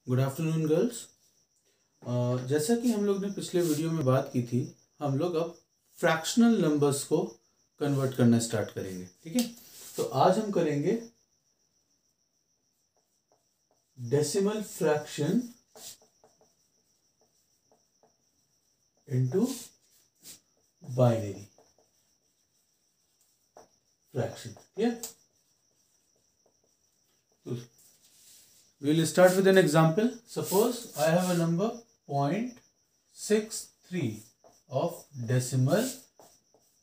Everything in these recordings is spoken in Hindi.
Good afternoon girls. जैसा कि हम लोग ने पिछले वीडियो में बात की थी, हम लोग अब फ्रैक्शनल नंबर्स को कन्वर्ट करना स्टार्ट करेंगे। ठीक है, तो आज हम करेंगे decimal fraction into binary fraction. ठीक है, we will start with an example. Suppose I have a number 0.63 of decimal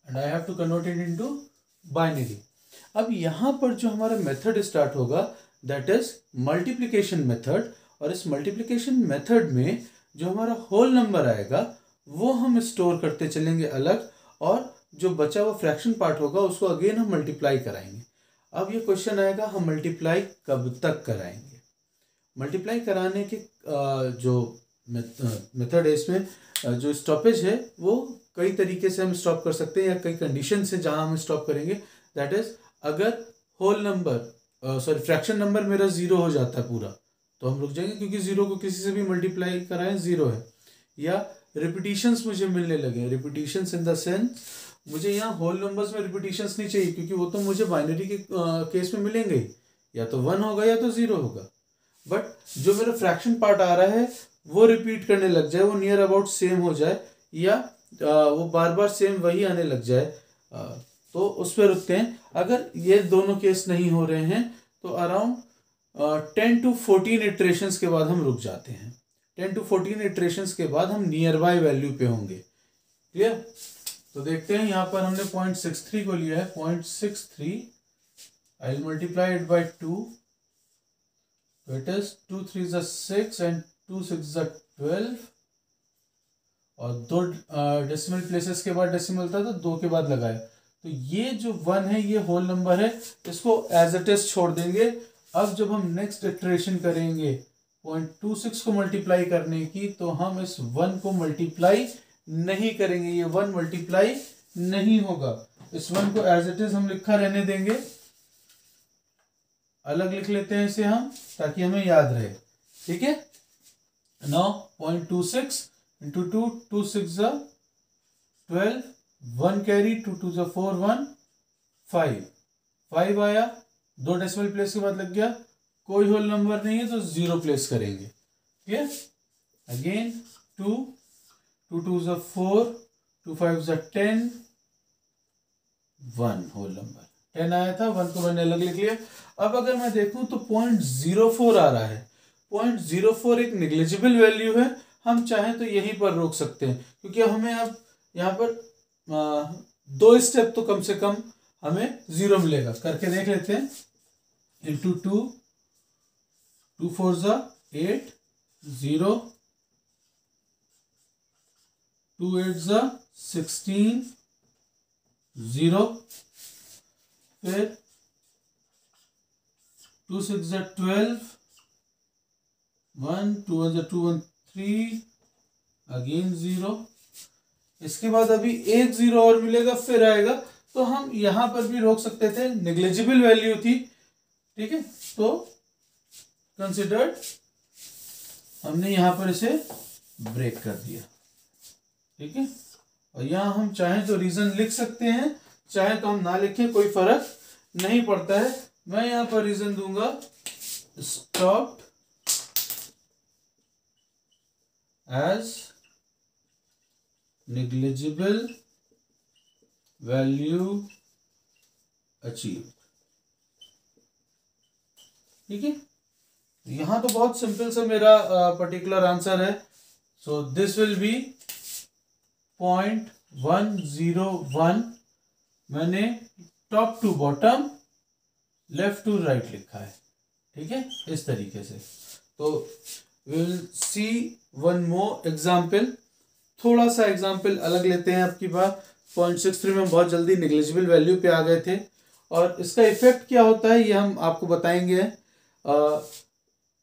and I have to convert it into binary. अब यहाँ पर जो हमारा मेथड स्टार्ट होगा दैट इज मल्टीप्लिकेशन मेथड, और इस मल्टीप्लिकेशन मेथड में जो हमारा होल नंबर आएगा वो हम स्टोर करते चलेंगे अलग, और जो बचा हुआ फ्रैक्शन पार्ट होगा उसको अगेन हम मल्टीप्लाई कराएंगे। अब ये क्वेश्चन आएगा हम मल्टीप्लाई कब तक कराएंगे। मल्टीप्लाई कराने के जो मेथड है, इसमें जो स्टॉपेज है वो कई तरीके से हम स्टॉप कर सकते हैं, या कई कंडीशन से जहां हम स्टॉप करेंगे। दैट इज, अगर होल नंबर फ्रैक्शन नंबर मेरा 0 हो जाता है पूरा, तो हम रुक जाएंगे, क्योंकि 0 को किसी से भी मल्टीप्लाई कराएं 0 है। या रिपीटिशंस मुझे मिलने लगे, रिपीटिशंस इन द सेंस मुझे यहाँ होल नंबर्स में रिपीटिशंस नहीं चाहिए, क्योंकि वो तो मुझे बाइनरी के केस में मिलेंगे ही, या तो 1 होगा या तो 0 होगा। बट जो मेरा फ्रैक्शन पार्ट आ रहा है वो रिपीट करने लग जाए, वो नियर अबाउट सेम हो जाए, या वो बार बार सेम वही आने लग जाए, तो उस पर रुकते हैं। अगर ये दोनों केस नहीं हो रहे हैं तो अराउंड 10 to 14 इटरेशंस के बाद हम रुक जाते हैं। 10 to 14 इटरेशंस के बाद हम नियर बाय वैल्यू पे होंगे। क्लियर? तो देखते हैं, यहाँ पर हमने 0.63 को लिया है। 0.63 I will multiply it by 2, it is 2 3 is 6 and 2 6 is 12, और दो डेसिमल प्लेसेस के बाद डेसिमल था तो 2 के बाद लगाए, तो ये जो 1 है ये होल नंबर है, इसको एज इट इज छोड़ देंगे। अब जब हम नेक्स्ट इटरेशन करेंगे 0.26 को मल्टीप्लाई करने की, तो हम इस 1 को मल्टीप्लाई नहीं करेंगे, ये 1 मल्टीप्लाई नहीं होगा। इस 1 को एज इट इज हम लिखा रहने देंगे, अलग लिख लेते हैं इसे हम, ताकि हमें याद रहे। ठीक है, नाउ 0.26 इंटू 2, 2 6 12, 1 कैरी, 2 2 4 1 5 आया, 2 डेसिमल प्लेस के बाद लग गया, कोई होल नंबर नहीं है तो 0 प्लेस करेंगे। ठीक है, अगेन 2 2 2 4, 2 5 10, 1 होल नंबर 10 आया था, 1 को मैंने अलग लिख लिया। अब अगर मैं देखूं तो 0.04 आ रहा है। 0.04 एक निग्लिजिबल वैल्यू है, हम चाहें तो यहीं पर रोक सकते हैं, क्योंकि हमें अब यहाँ पर 2 स्टेप तो कम से कम हमें 0 मिलेगा। करके देख लेते हैं। इंटू 2, 2 4 8, 0, 2 8 16, 0, फिर 2 6 12, 1 2 1 2 1 3, अगेन 0। इसके बाद अभी एक 0 और मिलेगा, फिर आएगा, तो हम यहां पर भी रोक सकते थे, नेग्लिजिबल वैल्यू थी। ठीक है, तो कंसिडर्ड, हमने यहां पर इसे ब्रेक कर दिया। ठीक है, और यहां हम चाहें तो रीजन लिख सकते हैं, चाहे तो हम ना लिखें, कोई फर्क नहीं पड़ता है। मैं यहां पर रीजन दूंगा, stop as negligible value achieve. ठीक है, यहां तो बहुत सिंपल सा मेरा पर्टिकुलर आंसर है। So this will be 0.101। मैंने top to bottom, left to right लिखा है। ठीक है, इस तरीके से। तो we will see one more example. थोड़ा सा एग्जाम्पल अलग लेते हैं आपकी बात। 0.63 में बहुत जल्दी नेग्लिजिबल वैल्यू पे आ गए थे, और इसका इफेक्ट क्या होता है ये हम आपको बताएंगे।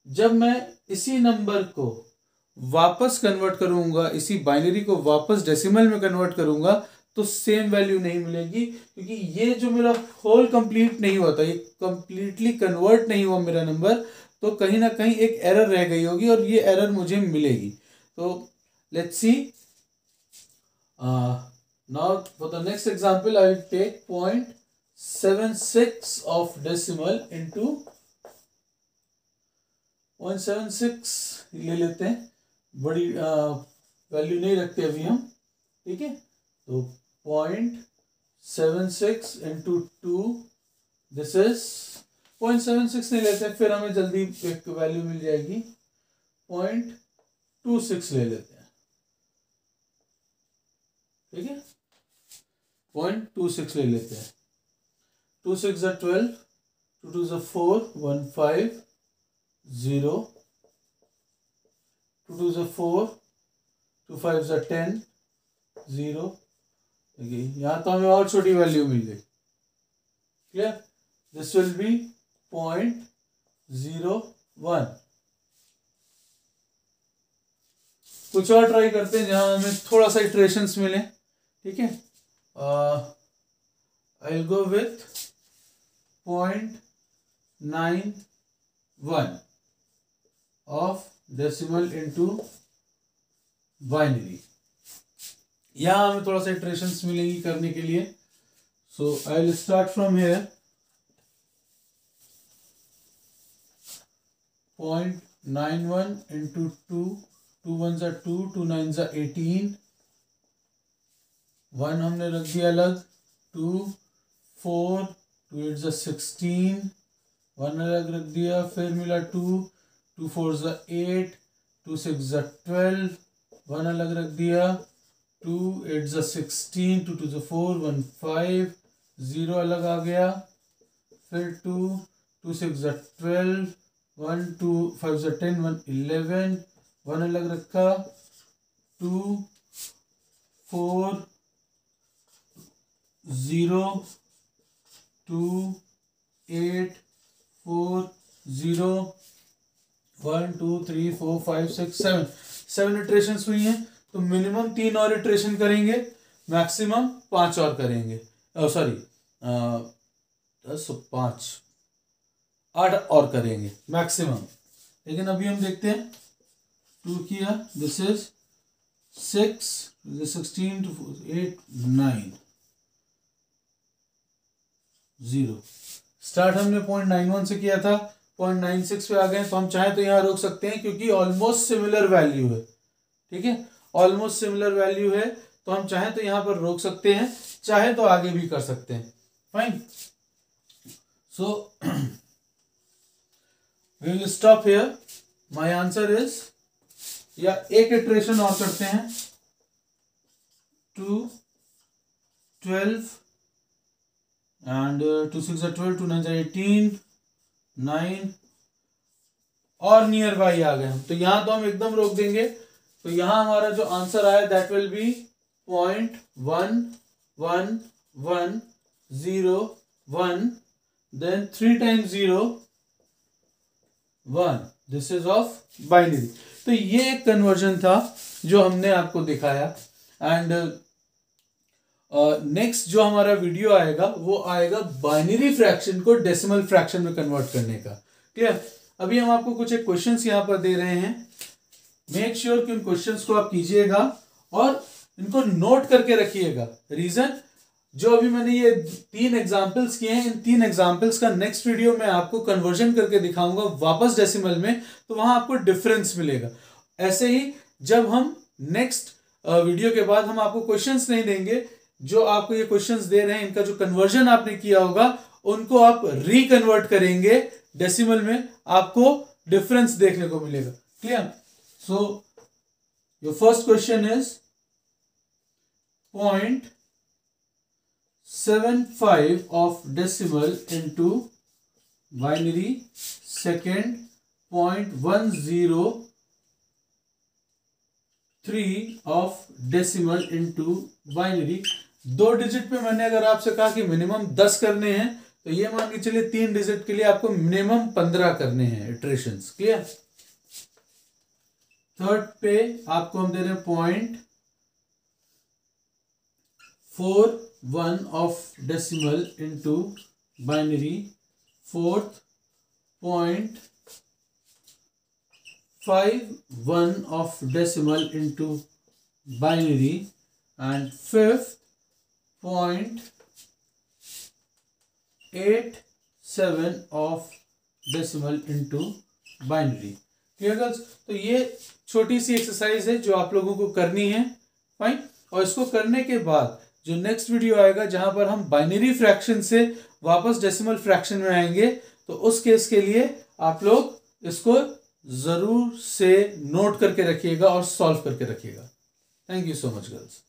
जब मैं इसी नंबर को वापस कन्वर्ट करूंगा, इसी बाइनरी को वापस डेसिमल में कन्वर्ट करूंगा, तो सेम वैल्यू नहीं मिलेगी, क्योंकि ये जो मेरा होल कंप्लीट नहीं हुआ था, ये कंप्लीटली कन्वर्ट नहीं हुआ मेरा नंबर, तो कहीं ना कहीं एक एरर रह गई होगी और ये एरर मुझे मिलेगी। तो let's see, now for the next example I will take 0.76 of decimal into 0.76 ले लेते हैं, बड़ी वैल्यू नहीं रखते अभी हम, ठीक है। तो 0.76 इंटू 2, दिस इज 0.76 नहीं लेते, फिर हमें जल्दी एक वैल्यू मिल जाएगी, 0.26 ले लेते हैं, ठीक है। 0.26 ले लेते हैं, 2 6 12, 2 2 4, 1 5 0, 2 2 4, 2 5 10 0। यहाँ तो हमें और छोटी वैल्यू मिल गई, क्लियर। This will B 0.01। कुछ और ट्राई करते हैं जहां हमें थोड़ा सा इटरेशंस मिले, ठीक है। I will go with 0.91 of decimal into binary. यहां हमें थोड़ा सा इटरेशंस मिलेगी करने के लिए। So I will start from here, 0.91 into 2, 2 1 2, 2 9 18, 1 हमने रख दिया अलग, 2 4, 2 8 16, 1 अलग रख दिया, फिर मिला 2 2 4 8, 2 6 12, 1 अलग रख दिया, 2 8 16, 2 2 4, 1 5, 0 अलग आ गया, फिर 2 2 6 12, 1 2 5 10, 1 11, 1 अलग रखा, 2 4 0 2 8 4 0, 1 2 3 4 5 6 7 इटरेशंस हुई हैं। तो मिनिमम 3 और इटरेशन करेंगे, मैक्सिमम 5 और करेंगे, सॉरी 5 8 और करेंगे मैक्सिमम। लेकिन अभी हम देखते हैं, 2 किया, दिस इज 6, 16 to 8 9 0। स्टार्ट हमने 0.91 से किया था, 0.96 पे आ गए। तो हम चाहे तो यहाँ रोक सकते हैं क्योंकि ऑलमोस्ट सिमिलर वैल्यू है, ठीक है, ऑलमोस्ट सिमिलर वैल्यू है। तो हम चाहे तो यहाँ पर रोक सकते हैं, चाहे तो आगे भी कर सकते हैं, fine. So we will stop here, my answer is, या एक इटरेशन और करते हैं, 2 12 एंड 2 6 12, 2 9 18, 9 और नियर बाई आ गए हम। तो यहां तो हम एकदम रोक देंगे। तो यहां हमारा जो आंसर आया that will be 0.1101, then 3 times 0 1, this is of binary. तो ये एक कन्वर्जन था जो हमने आपको दिखाया। एंड नेक्स्ट जो हमारा वीडियो आएगा वो आएगा बाइनरी फ्रैक्शन को डेसिमल फ्रैक्शन में कन्वर्ट करने का, क्लियर। अभी हम आपको कुछ एक क्वेश्चंस यहां पर दे रहे हैं, मेक श्योर कि उन क्वेश्चंस को आप कीजिएगा और इनको नोट करके रखिएगा। रीजन, जो अभी मैंने ये 3 एग्जाम्पल्स किए हैं, इन 3 एग्जाम्पल्स का नेक्स्ट वीडियो में आपको कन्वर्जन करके दिखाऊंगा वापस डेसिमल में, तो वहां आपको डिफरेंस मिलेगा। ऐसे ही जब हम नेक्स्ट वीडियो के बाद हम आपको क्वेश्चंस नहीं देंगे, जो आपको ये क्वेश्चंस दे रहे हैं इनका जो कन्वर्जन आपने किया होगा उनको आप रिकन्वर्ट करेंगे डेसिमल में, आपको डिफरेंस देखने को मिलेगा, clear. So your first question is 0.75 of decimal into binary, second 0.103 of decimal into binary। 2 digit पे मैंने अगर आपसे कहा कि मिनिमम 10 करने हैं, तो ये मान के चलिए 3 डिजिट के लिए आपको मिनिमम 15 करने हैं इटरेशंस, क्लियर। थर्ड पे आपको हम दे रहे हैं 0.41 of decimal into binary, fourth 0.103 5 1 of decimal into binary and fifth 0.87 of decimal into binary। Clear girls? तो ये छोटी सी एक्सरसाइज है जो आप लोगों को करनी है। फाइन। और इसको करने के बाद जो नेक्स्ट वीडियो आएगा जहां पर हम बाइनरी फ्रैक्शन से वापस डेसिमल फ्रैक्शन में आएंगे, तो उस केस के लिए आप लोग इसको जरूर से नोट करके रखिएगा और सॉल्व करके रखिएगा। Thank you so much girls.